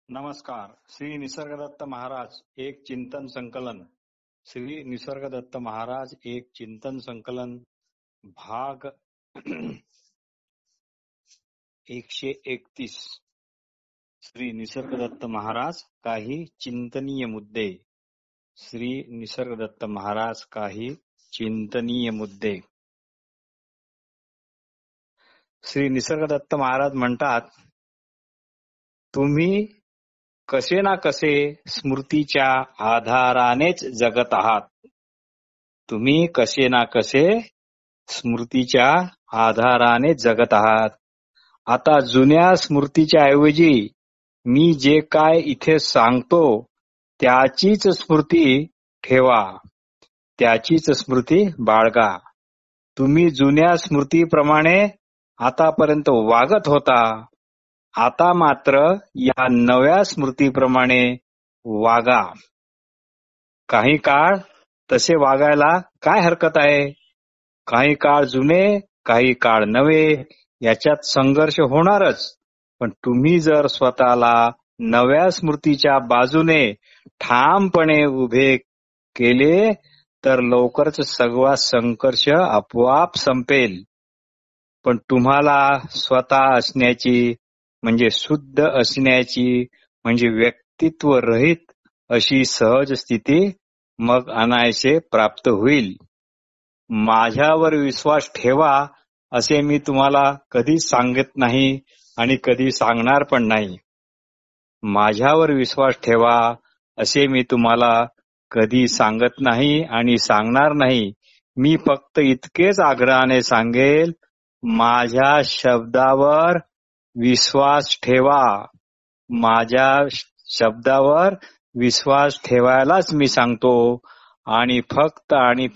नमस्कार. श्री निसर्गदत्त महाराज एक चिंतन संकलन. श्री निसर्गदत्त महाराज एक चिंतन संकलन भाग 131. श्री निसर्गदत्त महाराज काही चिंतनीय मुद्दे. श्री निसर्गदत्त महाराज काही चिंतनीय मुद्दे. श्री निसर्गदत्त महाराज म्हणतात, तुम्ही कसे ना कसे स्मृतीच्या आधारानेच जगत आहात. तुम्ही कसे ना कसे स्मृतीच्या आधाराने जगत आहात. आता जुन्या स्मृतीच्या ऐवजी मी जे काय इथे सांगतो त्याचीच स्मृती ठेवा, त्याचीच स्मृती बाळगा. तुम्ही जुन्या स्मृतीप्रमाणे आतापर्यंत वागत होता. आता मात्र या नव्या स्मृतीप्रमाणे वागा. काही काळ तसे वागायला काय हरकत आहे? काही काळ जुने, काही काळ नवे, याच्यात संघर्ष होणारच. पण तुम्ही जर स्वतःला नव्या स्मृतीच्या बाजूने ठामपणे उभे केले तर लवकरच सगळा संघर्ष आपोआप संपेल. पण तुम्हाला स्वतः असण्याची म्हणजे शुद्ध असण्याची म्हणजे व्यक्तित्व रहित अशी सहज स्थिती मग अनायासे प्राप्त होईल. माझ्यावर विश्वास ठेवा असे मी तुम्हाला कधीच सांगत नाही आणि कधी सांगणार पण नाही. माझ्यावर विश्वास ठेवा असे मी तुम्हाला कधी सांगत नाही आणि सांगणार नाही. मी फक्त इतकेच आग्रहाने सांगेल, माझ्या शब्दावर विश्वास ठेवा. माझ्या शब्दावर विश्वास ठेवायलाच मी सांगतो आणि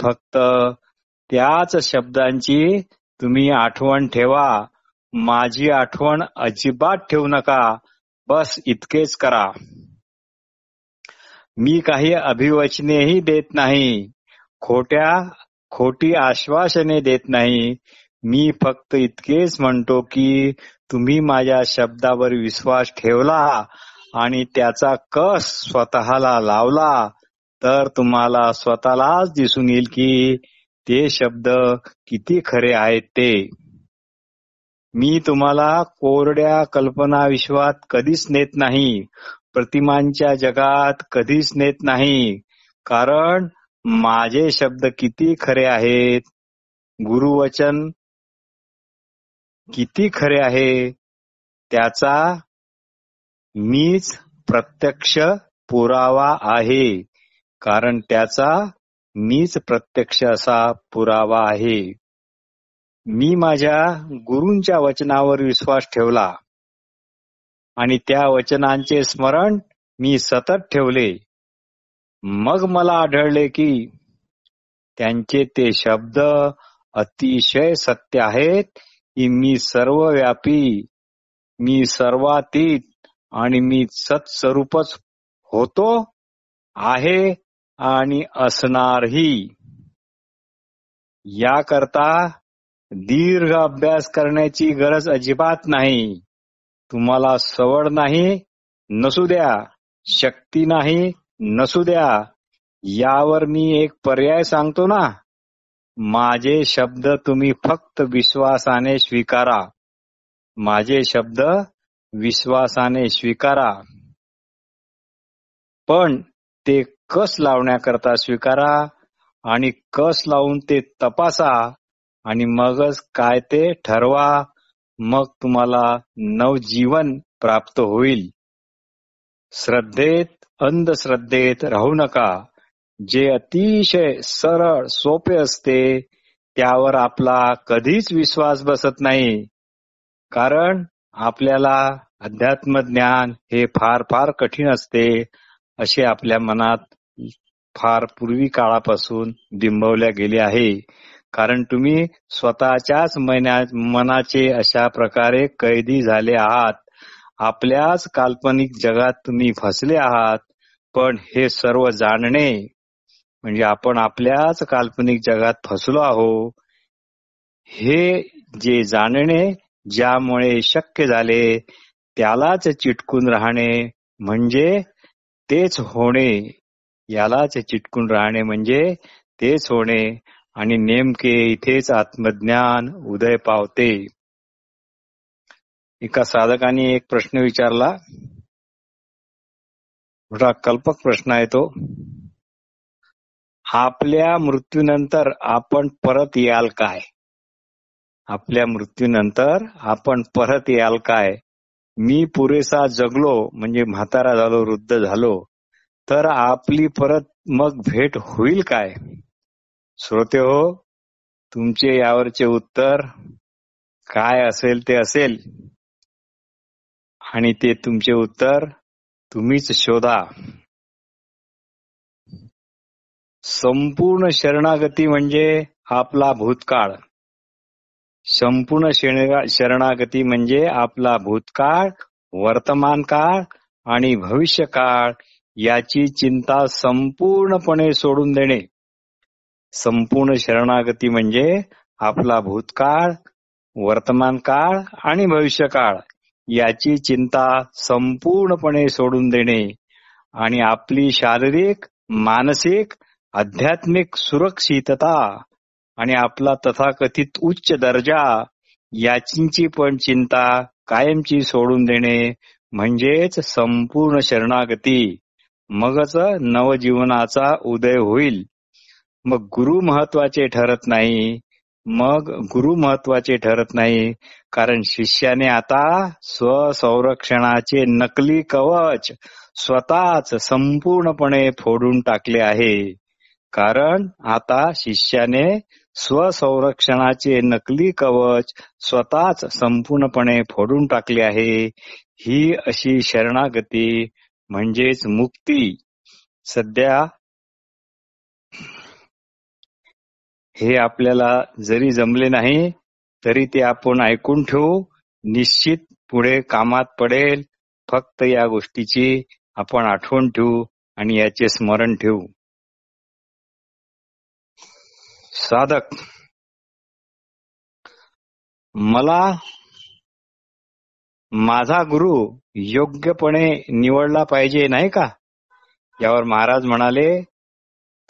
फक्त त्याच शब्दांची तुम्ही आठवण ठेवा. माझी आठवण अजिबात ठेवू नका. बस इतकेच करा. मी काही अभिवचनेही देत नाही, खोटी आश्वासने देत नाही. मी फक्त इतकेच म्हणतो की तुम्ही माझ्या शब्दावर विश्वास ठेवला आणि त्याचा कस स्वतःला लावला तर तुम्हाला स्वतःलाच दिसून येईल की ते शब्द किती खरे आहेत ते. मी तुम्हाला कोरड्या कल्पना विश्वात कधीच नेत नाही, प्रतिमांच्या जगात कधीच नेत नाही. कारण माझे शब्द किती खरे आहेत, गुरुवचन किती खरे आहे, त्याचा मीच प्रत्यक्ष पुरावा आहे. कारण त्याचा मीच प्रत्यक्ष असा पुरावा आहे. मी माझ्या गुरूंच्या वचनावर विश्वास ठेवला आणि त्या वचनांचे स्मरण मी सतत ठेवले. मग मला आढळले की त्यांचे ते शब्द अतिशय सत्य आहेत की मी सर्वव्यापी, मी सर्वातीत आणि मी सत्स्वरूपच होतो, आहे आणि असणारही. याकरता दीर्घ अभ्यास करण्याची गरज अजिबात नाही. तुम्हाला सवड नाही नसू द्या, शक्ती नाही नसू द्या. यावर मी एक पर्याय सांगतो ना. माझे शब्द तुम्ही फक्त विश्वासाने स्वीकारा. माझे शब्द विश्वासाने स्वीकारा. पण ते कस लावण्याकरता स्वीकारा आणि कस लावून ते तपासा आणि मगच काय ते ठरवा. मग तुम्हाला नवजीवन प्राप्त होईल. श्रद्धेत अंधश्रद्धेत राहू नका. जे अतिशय सरळ सोपे असते त्यावर आपला कधीच विश्वास बसत नाही. कारण आपल्याला अध्यात्म ज्ञान हे फार फार कठीण असते असे आपल्या मनात फार पूर्वी काळापासून बिंबवल्या गेले आहे. कारण तुम्ही स्वतःच्याच मनाचे अशा प्रकारे कैदी झाले आहात. आपल्याच काल्पनिक जगात तुम्ही फसले आहात. पण हे सर्व जाणणे म्हणजे आपण आपल्याच काल्पनिक जगात फसलो आहो. हे जे जाणणे ज्यामुळे शक्य झाले त्यालाच चिटकून राहणे म्हणजे तेच होणे, यालाच चिटकून राहणे म्हणजे तेच होणे. आणि नेमके इथेच आत्मज्ञान उदय पावते. एका साधकाने एक प्रश्न विचारला, थोडा कल्पक प्रश्न आहे तो. आपल्या मृत्यूनंतर आपण परत याल काय? आपल्या मृत्यूनंतर आपण परत याल काय? मी पुरेसा जगलो म्हणजे म्हातारा झालो, वृद्ध झालो, तर आपली परत मग भेट होईल काय? श्रोते हो, तुमचे यावरचे उत्तर काय असेल ते असेल, आणि ते तुमचे उत्तर तुम्हीच शोधा. संपूर्ण शरणागती म्हणजे आपला भूतकाळ. संपूर्ण शरणागती म्हणजे आपला भूतकाळ, वर्तमान काळ आणि भविष्यकाळ याची चिंता संपूर्णपणे सोडून देणे. संपूर्ण शरणागती म्हणजे आपला भूतकाळ, वर्तमान काळ आणि भविष्यकाळ याची चिंता संपूर्णपणे सोडून देणे आणि आपली शारीरिक, मानसिक, आध्यात्मिक सुरक्षितता आणि आपला तथाकथित उच्च दर्जा याची पण चिंता कायमची सोडून देणे म्हणजेच संपूर्ण शरणागती. मगच नवजीवनाचा उदय होईल. मग गुरु महत्वाचे ठरत नाही, कारण शिष्याने आता स्वसंरक्षणाचे नकली कवच स्वतःच संपूर्णपणे फोडून टाकले आहे. कारण आता शिष्याने स्वसंरक्षणाचे नकली कवच स्वतःच संपूर्णपणे फोडून टाकले आहे. ही अशी शरणागती म्हणजेच मुक्ती. सध्या हे आपल्याला जरी जमले नाही तरी ते आपण ऐकून ठेवू. निश्चित पुढे कामात पडेल. फक्त या गोष्टीची आपण आठवण ठेवू आणि याचे स्मरण ठेवू. साधक, मला माझा गुरु योग्यपणे निवडला पाहिजे नाही का? यावर महाराज म्हणाले,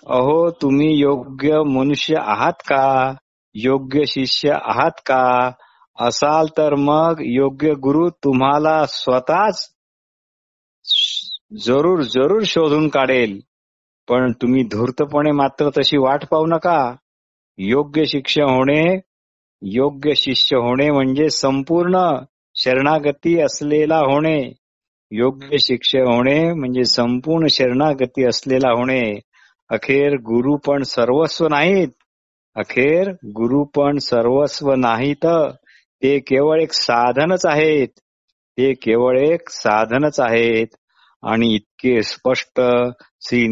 अहो तुम्ही योग्य मनुष्य आहात का? योग्य शिष्य आहात का? असाल तर मग योग्य गुरु तुम्हाला स्वतःच जरूर शोधून काढेल. पण तुम्ही धूर्तपणे मात्र तशी वाट पाहू नका. योग्य शिष्य होणे म्हणजे संपूर्ण शरणागती असलेला होणे. योग्य शिष्य होणे म्हणजे संपूर्ण शरणागती असलेला होणे. अखेर गुरु पण सर्वस्व नाहीत. ते केवळ एक साधनच आहेत. आणि इतके स्पष्ट श्री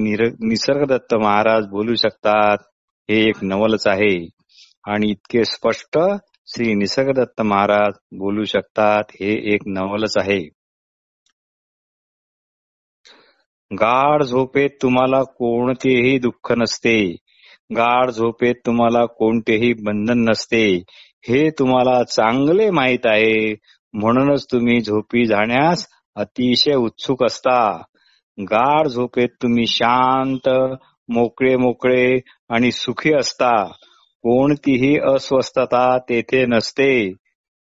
निसर्गदत्त महाराज बोलू शकतात, हे एक नवलच आहे. आणि इतके स्पष्ट श्री निसर्गदत्त महाराज बोलू शकतात, हे एक नवलच आहे. गाढ झोपेत तुम्हाला कोणतेही दुःख नसते. गाढ झोपेत तुम्हाला कोणतेही बंधन नसते. हे तुम्हाला चांगले माहीत आहे. म्हणूनच तुम्ही झोपी जाण्यास अतिशय उत्सुक असता. गाढ झोपेत तुम्ही शांत, मोकळे आणि सुखी असता. कोणतीही अस्वस्थता तेथे नसते.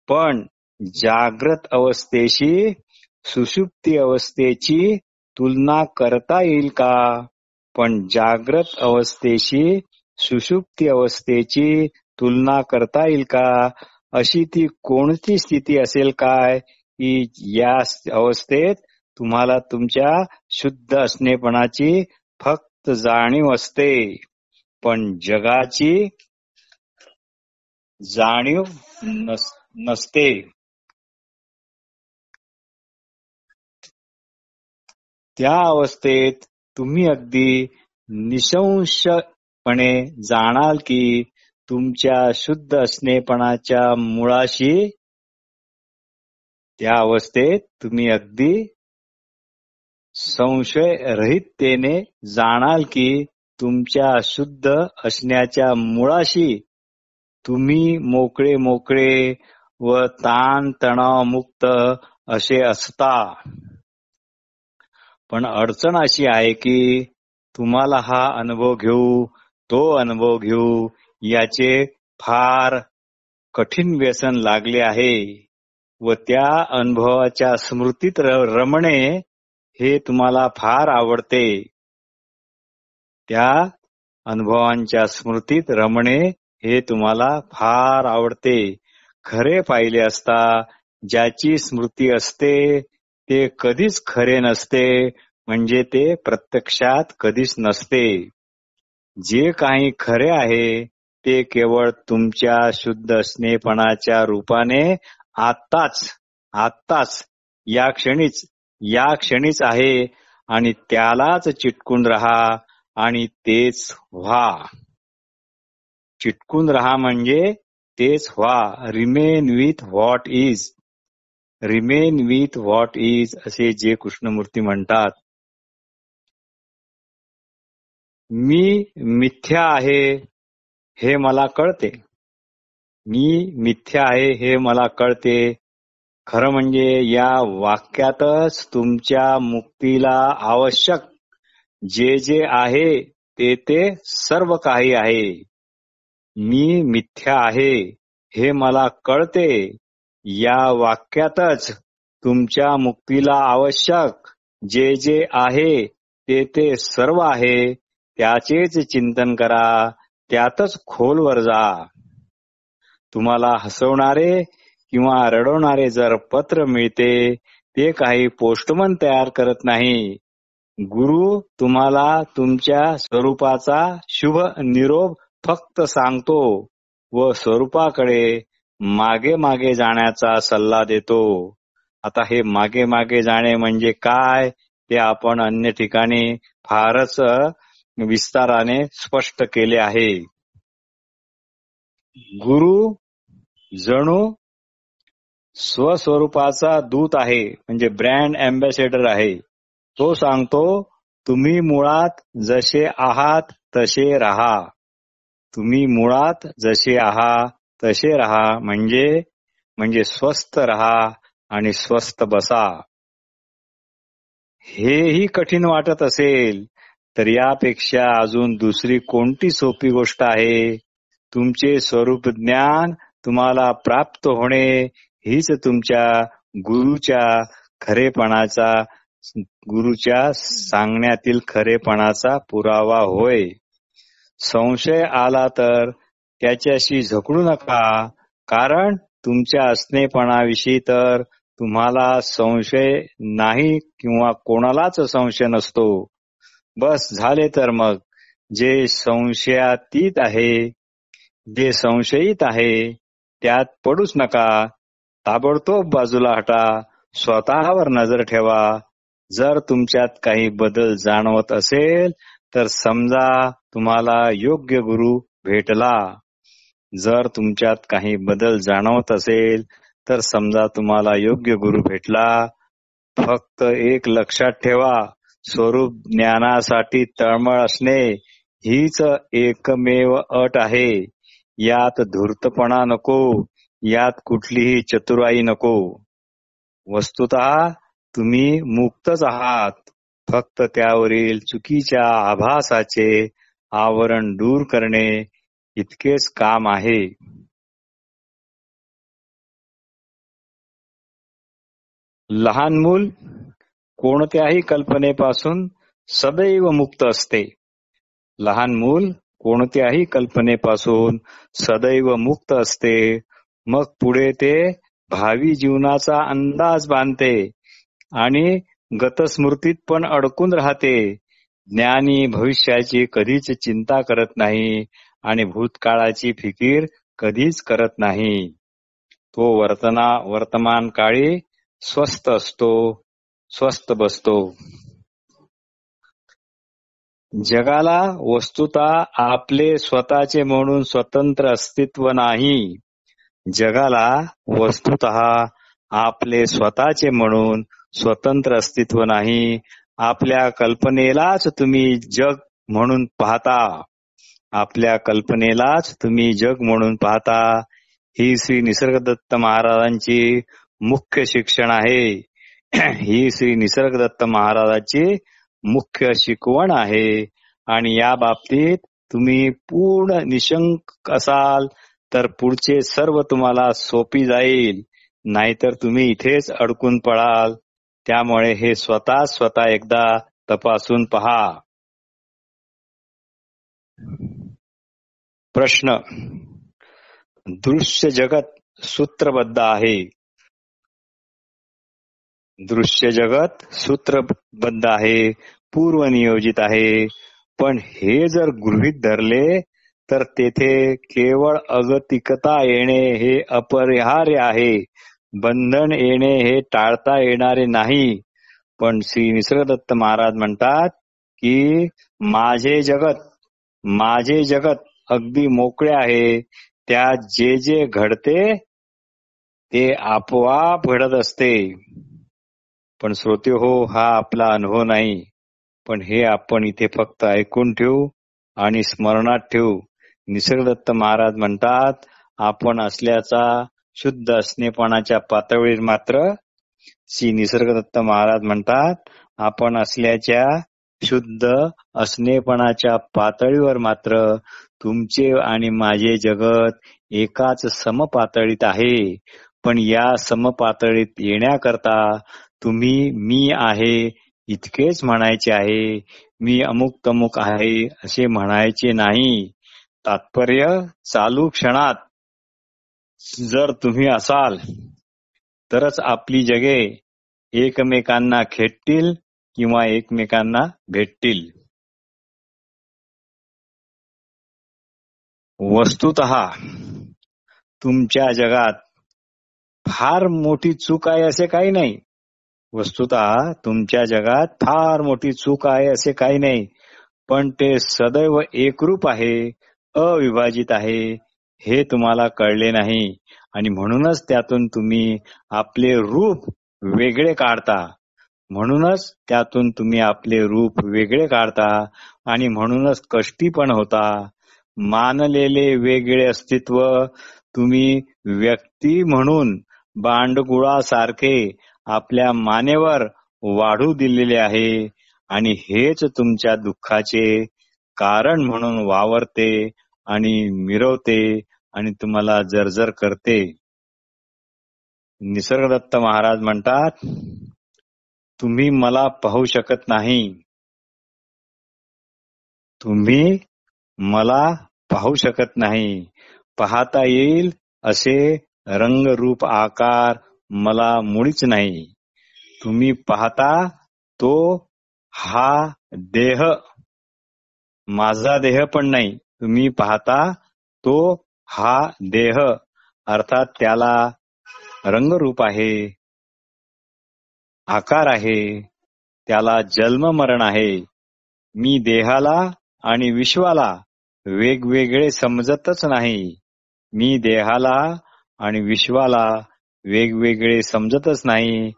पण जागृत अवस्थेशी सुषुप्ती अवस्थेची तुलना करता येईल का? पण जागृत अवस्थेशी सुषुप्ती अवस्थेची तुलना करता येईल का? अशी ती कोणती स्थिती असेल काय की या अवस्थेत तुम्हाला तुमच्या शुद्ध असणेपणाची फक्त जाणीव असते, पण जगाची जाणीव नसते. त्या अवस्थेत तुम्ही अगदी निशंशपणे जाणाल की तुमच्या शुद्ध असणेपणाच्या मुळाशी. त्या अवस्थेत तुम्ही अगदी संशयरहिततेने जाणाल की तुमच्या शुद्ध असण्याच्या मुळाशी तुम्ही मोकळे व ताण तणाव मुक्त असे असता. पण अडचण अशी आहे की तुम्हाला हा अनुभव घेऊ तो अनुभव घेऊ याचे फार कठीण व्यसन लागले आहे व त्या अनुभवाच्या स्मृतीत रमणे हे तुम्हाला फार आवडते. त्या अनुभवांच्या स्मृतीत रमणे हे तुम्हाला फार आवडते. खरे पाहिले असता ज्याची स्मृती असते ते कधीच खरे नसते, म्हणजे ते प्रत्यक्षात कधीच नसते. जे काही खरे आहे ते केवळ तुमच्या शुद्ध स्नेहपणाच्या रूपाने आत्ताच या क्षणीच आहे आणि त्यालाच चिटकून राहा आणि तेच व्हा. चिटकून राहा म्हणजे तेच व्हा. Remain with what is. Remain with what is असे जे कृष्णमूर्ती म्हणतात. मी मिथ्या आहे हे मला कळते. मी मिथ्या आहे हे मला कळते. खरं म्हणजे या वाक्यातच तुमच्या मुक्तीला आवश्यक जे जे आहे ते ते सर्व काही आहे. मी मिथ्या आहे हे मला कळते या वाक्यातच तुमच्या मुक्तीला आवश्यक जे जे आहे ते ते सर्व आहे. त्याचेच चिंतन करा, त्यातच खोलवर जा. तुम्हाला हसवणारे किंवा रडवणारे जर पत्र मिळते ते काही पोस्टमन तयार करत नाही. गुरु तुम्हाला तुमच्या स्वरूपाचा शुभ निरोप फक्त सांगतो व स्वरूपाकडे मागे मागे जाण्याचा सल्ला देतो. आता हे मागे मागे जाणे म्हणजे काय ते आपण अन्य ठिकाणी फारच विस्ताराने स्पष्ट केले आहे. गुरु जणू स्वस्वरूपाचा दूत आहे, म्हणजे ब्रँड अँबॅसेडर आहे. तो सांगतो तुम्ही मुळात जसे आहात तसे राहा. तुम्ही मुळात जसे आहात तसे राहा म्हणजे स्वस्थ राहा आणि स्वस्थ बसा. हेही कठीण वाटत असेल तर यापेक्षा अजून दुसरी कोणती सोपी गोष्ट आहे. तुमचे स्वरूप ज्ञान तुम्हाला प्राप्त होणे हीच तुमच्या गुरुच्या सांगण्यातील खरेपणाचा पुरावा होय. संशय आला तर त्याच्याशी झगडू नका, कारण तुमच्या असणेपणाविषयी तर तुम्हाला संशय नाही किंवा कोणालाच संशय नसतो. बस झाले तर मग जे संशयातीत आहे, जे संशयित आहे त्यात पडूच नका. ताबडतोब बाजूला हटा. स्वतःवर नजर ठेवा. जर तुमच्यात काही बदल जाणवत असेल तर समजा तुम्हाला योग्य गुरु भेटला. जर तुमच्यात काही बदल जाणवत असेल तर समजा तुम्हाला योग्य गुरु भेटला. फक्त एक लक्षात ठेवा, स्वरूप ज्ञानासाठी तळमळ असणे हीच एकमेव अट आहे. यात धूर्तपणा नको, यात कुठलीही चतुराई नको. वस्तुतः तुम्ही मुक्तच आहात. फक्त त्यावरील चुकीच्या आभासाचे आवरण दूर करणे इतकेच काम आहे. लहान मूल कोणत्याही कल्पनेपासून सदैव मुक्त असते. लहान मूल कोणत्याही कल्पनेपासून सदैव मुक्त असते. मग पुढे ते भावी जीवनाचा अंदाज बांधते आणि गतस्मृतीत पण अडकून राहते. ज्ञानी भविष्याची कधीच चिंता करत नाही आणि भूतकाळाची फिकीर कधीच करत नाही. तो वर्तमान काळी स्वस्थ असतो, स्वस्थ बसतो. जगाला वस्तुतः आपले स्वतःचे म्हणून स्वतंत्र अस्तित्व नाही. जगाला वस्तुतः आपले स्वतःचे म्हणून स्वतंत्र अस्तित्व नाही. आपल्या कल्पनेलाच तुम्ही जग म्हणून पाहता. आपल्या कल्पनेलाच तुम्ही जग म्हणून पाहता. ही श्री निसर्गदत्त महाराजांची मुख्य शिक्षण आहे. ही श्री निसर्गदत्त महाराजाची मुख्य शिकवण आहे. आणि या बाबतीत तुम्ही पूर्ण निशंक असाल तर पुढचे सर्व तुम्हाला सोपी जाईल, नाहीतर तुम्ही इथेच अडकून पडाल. त्यामुळे हे स्वतः एकदा तपासून पहा. प्रश्न: दृश्य जगत सूत्रबद्ध आहे. दृश्य जगत सूत्रबद्ध आहे, पूर्वनियोजित आहे. पण हे जर गृहीत धरले तर तेथे केवळ अगतिकता येणे हे अपरिहार्य आहे. बंधन येणे हे टाळता येणारे नाही. पण श्री निसर्गदत्त महाराज म्हणतात की माझे जगत अगदी मोकळे आहे. त्यात जे जे घडते ते आपोआप घडत असते. पण श्रोते हो, हा आपला अनुभव नाही. पण हे आपण इथे फक्त ऐकून ठेवू आणि स्मरणात ठेवू. निसर्गदत्त महाराज म्हणतात आपण असल्याचा शुद्ध असणेपणाच्या पातळीवर मात्र श्री निसर्गदत्त महाराज म्हणतात आपण असल्याच्या शुद्ध असणेपणाच्या पातळीवर मात्र तुमचे आणि माझे जगत एकाच समपातळीत आहे. पण या समपातळीत येण्याकरता तुम्ही मी आहे इतकेच म्हणायचे आहे, मी अमुक तमुक आहे असे म्हणायचे नाही. तात्पर्य चालू क्षणात जर तुम्ही असाल तरच आपली जगे एकमेकांना खेटतील किंवा एकमेकांना भेटतील. वस्तुतः तुमच्या जगात फार मोठी चूक आहे असे काही नाही. वस्तुतः तुमच्या जगात फार मोठी चूक आहे असे काही नाही. पण ते सदैव एकरूप आहे, अविभाजित आहे हे तुम्हाला कळले नाही. आणि म्हणूनच त्यातून तुम्ही आपले रूप वेगळे काढता. आणि म्हणूनच कष्टी पण होता. मानलेले वेगळे अस्तित्व तुम्ही व्यक्ती म्हणून बांडगुळासारखे आपल्या मानेवर वाढू दिलेले आहे. आणि हेच तुमच्या दुःखाचे कारण म्हणून वावरते आणि मिरवते आणि तुम्हाला जर्जर करते. निसर्गदत्त महाराज म्हणतात तुम्ही मला पाहू शकत नाही. तुम्ही मला पाहू शकत नाही. पाहता येईल असे रंग रूप आकार मला मुळीच नाही. तुम्ही पाहता तो हा देह माझा देह पण नाही. तुम्ही पाहता तो हा देह अर्थात त्याला रंगरूप आहे, आकार आहे, त्याला जन्म मरण आहे. मी देहाला आणि विश्वाला वेगवेगळे समजतच नाही. मी देहाला आणि विश्वाला वेगवेगळे समजतच नाही.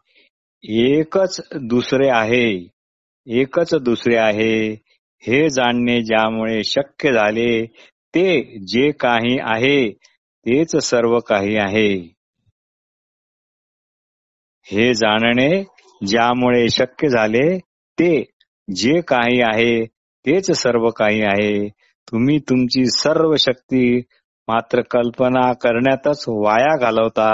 एकच दुसरे आहे हे जाणणे ज्यामुळे शक्य झाले. ते जे काही आहे तेच सर्व काही आहे. हे जाणणे ज्यामुळे शक्य झाले ते जे काही आहे तेच सर्व काही आहे. तुम्ही तुमची सर्व शक्ती मात्र कल्पना करण्यातच वाया घालवता.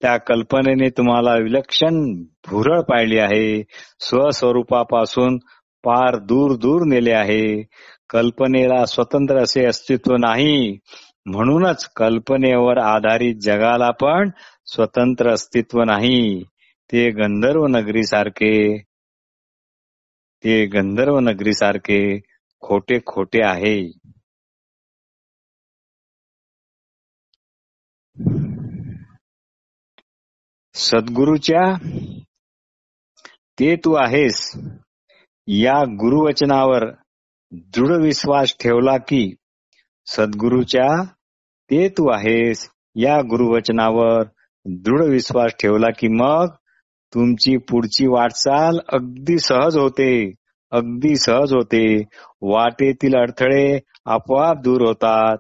त्या कल्पनेने तुम्हाला विलक्षण भुरळ पाडली आहे. स्वस्वरूपापासून पार दूर दूर नेले आहे. कल्पनेला स्वतंत्र असे अस्तित्व नाही. म्हणूनच कल्पनेवर आधारित जगाला पण स्वतंत्र अस्तित्व नाही. ते गंधर्व नगरीसारखे खोटे खोटे आहे. सद्गुरूच्या ते तू आहेस या गुरुवचनावर दृढ विश्वास ठेवला की सद्गुरूच्या ते तू आहेस या गुरुवचनावर दृढ विश्वास ठेवला की मग तुमची पुढची वाटचाल अगदी सहज होते. वाटेतील अडथळे आपोआप दूर होतात.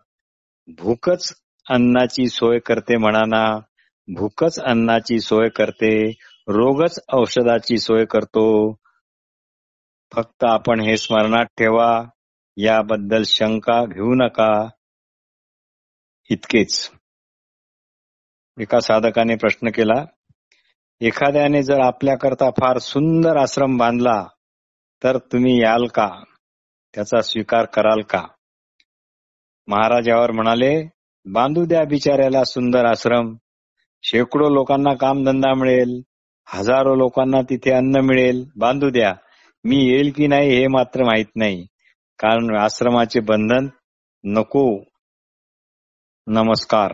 भूकच अन्नाची सोय करते. रोगच औषधाची सोय करतो. फक्त आपण हे स्मरणात ठेवा, याबद्दल शंका घेऊ नका. इतकेच. एका साधकाने प्रश्न केला, एखाद्याने जर आपल्याकरता फार सुंदर आश्रम बांधला तर तुम्ही याल का? त्याचा स्वीकार कराल का? महाराज यावर म्हणाले, बांधू द्या बिचाऱ्याला सुंदर आश्रम. शेकडो लोकांना कामधंदा मिळेल, हजारो लोकांना तिथे अन्न मिळेल. बांधू द्या. मी येईल की नाही हे मात्र माहित नाही, कारण आश्रमाचे बंधन नको. नमस्कार.